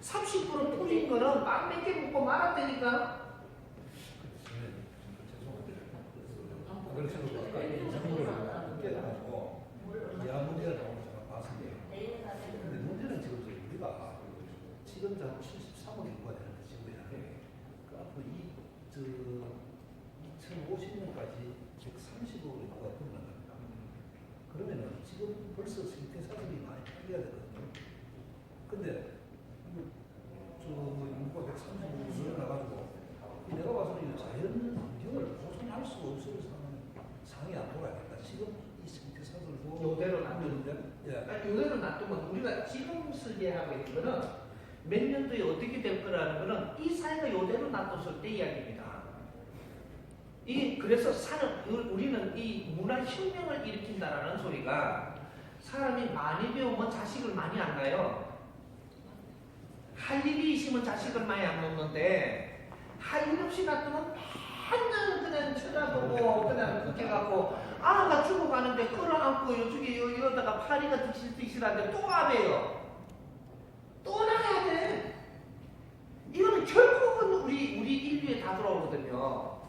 30% 뿌린 거는 빵 몇 개 먹고 말았다니까. 기아 문제가 나오는 제가 봤습니다. 근데 문제는 지금 우리가 지금 다 73억 인구가 되는데 지금이야. 그 앞으로 2050년까지 130억 인구가 늘어납니다. 그러면은 지금 벌써 생태 사슬이 많이 풀려야 되거든요. 근데 인구가 130억이 늘어나가지고 내가 봐서는 자연 환경을 보존할 수 없을 상황이 안 돌아가겠다. 지금 이 생태 사슬도 요대로 놔두면 요대로 놔두면 우리가 지금 설계하고 있는 거는 몇 년도에 어떻게 될 거라는 거는 이 사회가 요대로 놔뒀을 때 이야기입니다. 그래서 우리는 이 문화혁명을 일으킨다라는 소리가 사람이 많이 배우면 자식을 많이 안 낳아요. 할 일이 있으면 자식을 많이 안 놓는데 할 일 없이 놔두면 맨날 그냥 쳐다보고 그냥 그렇게 갖고 아가 죽어가는데 끌어안고 여기다가 파리가 드실드실한데 또 아베요. 또 나가야 돼. 이거는 결국은 우리 인류에 다 돌아오거든요.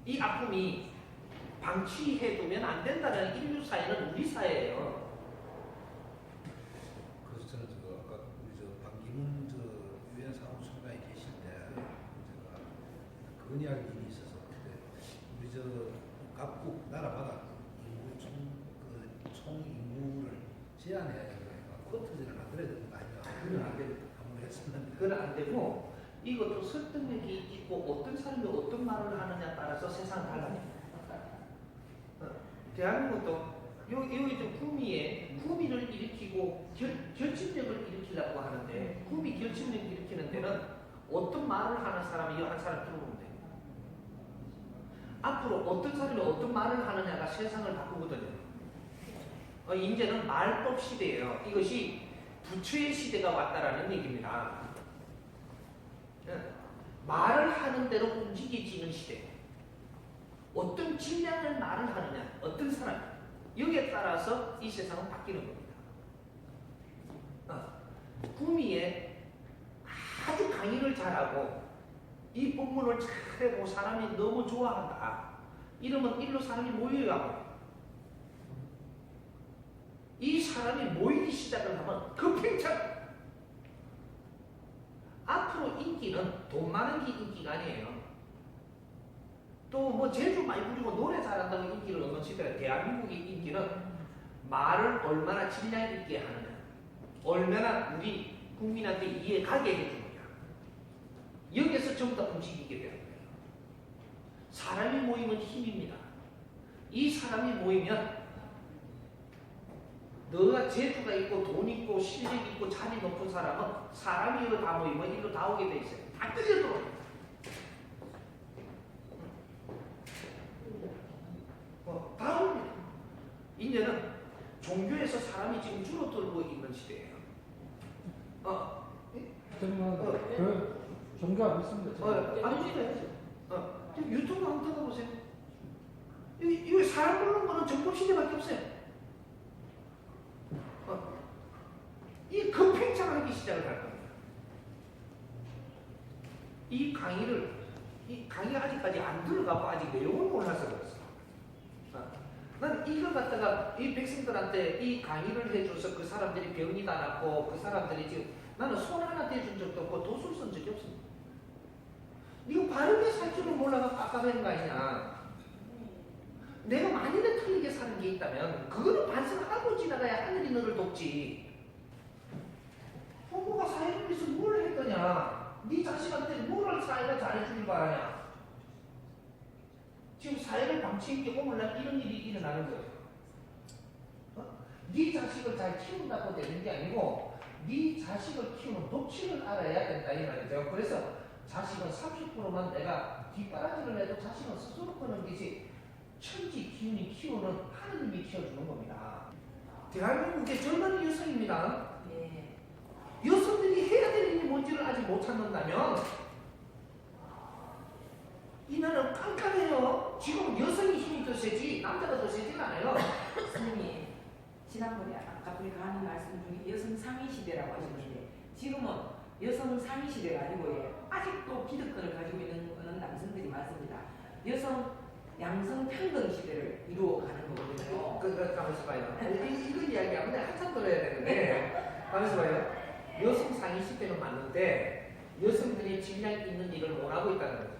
이 아픔이 방치해두면 안 된다는 인류 사회는 우리 사회예요. 그래서 저는 아까 우리 반기문 유엔 사무총장이 계실 때 제가 그런 이야기가 있어서 우리 각국 나라마다 인구 총 인구를 제한해야 되니까 쿼터제를 만들어야 되는 거 아니냐. 그건 안 되고 했었는데 그건 안 되고 이것도 설득력이 있고 어떤 사람이 어떤 말을 하느냐에 따라서 세상은 달라집니다. 대한민국도 여기 좀 구미를 일으키고 결집력을 일으키려고 하는데 구미 결집력 일으키는 데는 어떤 말을 하는 사람이 한 사람 들어보면 돼요. 앞으로 어떤 사람이 어떤 말을 하느냐가 세상을 바꾸거든요. 이제는 말법 시대예요. 이것이 부처의 시대가 왔다라는 얘기입니다. 말을 하는 대로 움직여지는 시대. 어떤 질량을 말을 하느냐, 어떤 사람, 여기에 따라서 이 세상은 바뀌는 겁니다. 구미에 아주 강의를 잘하고 이 본문을 잘하고 사람이 너무 좋아한다. 이러면 일로 사람이 모여요. 이 사람이 모이기 시작을 하면 급행차. 앞으로 인기는 돈 많은 게 인기가 아니에요. 또 뭐 제주 많이 부리고 노래 잘한다고 인기를 얻는 시대라. 대한민국의 인기는 말을 얼마나 질량 있게 하느냐, 얼마나 우리 국민한테 이해 가게 해주느냐, 여기에서 전부 다 움직이게 되는 거예요. 사람이 모이면 힘입니다. 이 사람이 모이면 너가 재주가 있고 돈 있고 실력 있고 자리 높은 사람은 사람이 이로 다 모이면 이로 다 오게 돼 있어요. 다 끌려들어요. 다 옵니다. 이제는 종교에서 사람이 지금 줄어들고 있는 시대예요. 저는 그 종교가 있습니다. 유튜브 한번 들어보세요. 이거 사람 보는 거는 정법 시대밖에 없어요. 이 급행차하기 시작을 할 겁니다. 이 강의가 아직까지 안 들어가고 아직 내용을 몰라서 그랬어. 난 이걸 갖다가 이 백성들한테 이 강의를 해줘서 그 사람들이 병이 다 낫고 그 사람들이 지금 나는 손 하나 대준 적도 없고 도술 쓴 적이 없습니다. 이거 바르게 살 줄을 몰라가 깝깝한 거 아니냐. 내가 만일에 틀리게 사는 게 있다면 그거는 반성하고 지나가야 하늘이 너를 돕지. 부모가 사회를 위해서 뭘 했더냐. 네 자식한테 뭘 사회가 잘해주길 바라냐. 지금 사회를 방치했기 오늘날 이런 일이 일어나는 거예요. 네 자식을 잘 키운다고 되는 게 아니고 네 자식을 키우는 법칙을 알아야 된다 이 말이죠. 그래서 자식은 30%만 내가 뒷바라지를 해도 자식은 스스로 크는 것이 천지 기운이 키우는 하느님이 키워주는 겁니다. 대한민국의 젊은 여성입니다. 네. 여성들이 해야 될 일이 뭔지를 아직 못 찾는다면 이 나라는 깜깜해요. 지금 여성이 힘이 더 세지 남자가 더 세지는 않아요. 스님이 지난번에 아까 우리 강의 말씀 중에 여성 상위 시대라고 하셨는데 지금은 여성 상위 시대가 아니고 아직도 기득권을 가지고 있는 남성들이 많습니다. 여성 양성 평등 시대를 이루어가는 거거든요. 가만있어 봐요. 이런 이야기하면 한참 들어야 되는데 가만있어 봐요. 여성 상위 시대는 맞는데 여성들이 질량 있는 일을 못하고 있다는 거죠.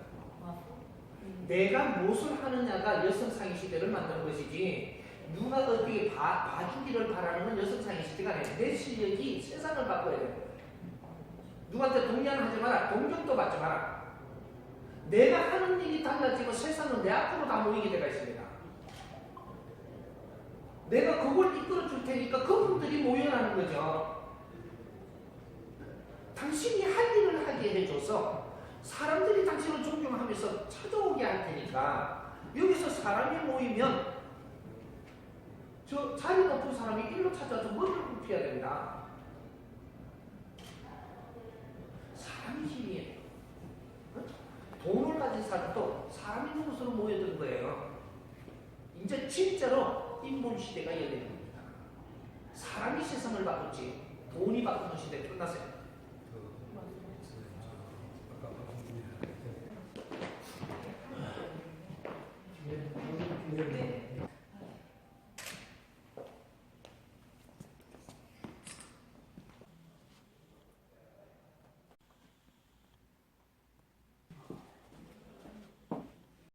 내가 무엇을 하느냐가 여성 상위 시대를 만드는 것이지 누가 어떻게 봐주기를 바라는 건 여성 상위 시대가 아니에요. 내 실력이 세상을 바꿔야 되는 거예요. 누구한테 동양하지 마라. 동경도 받지 마라. 내가 하는 일이 달라지고 세상은 내 앞으로 다 모이게 되어 있습니다. 내가 그걸 이끌어 줄 테니까 그분들이 모여나는 거죠. 당신이 할 일을 하게 해줘서 사람들이 당신을 존경하면서 찾아오게 할 테니까 여기서 사람이 모이면 저 자리 높은 사람이 일로 찾아서 머리를 굽혀야 됩니다. 사람이 힘이에요. 돈을 가진 사람도 사람이 있는 곳으로 모여든 거예요. 이제 진짜로 인본 시대가 열리는 겁니다. 사람이 세상을 바꾸지 돈이 바꾸는 시대 끝났어요.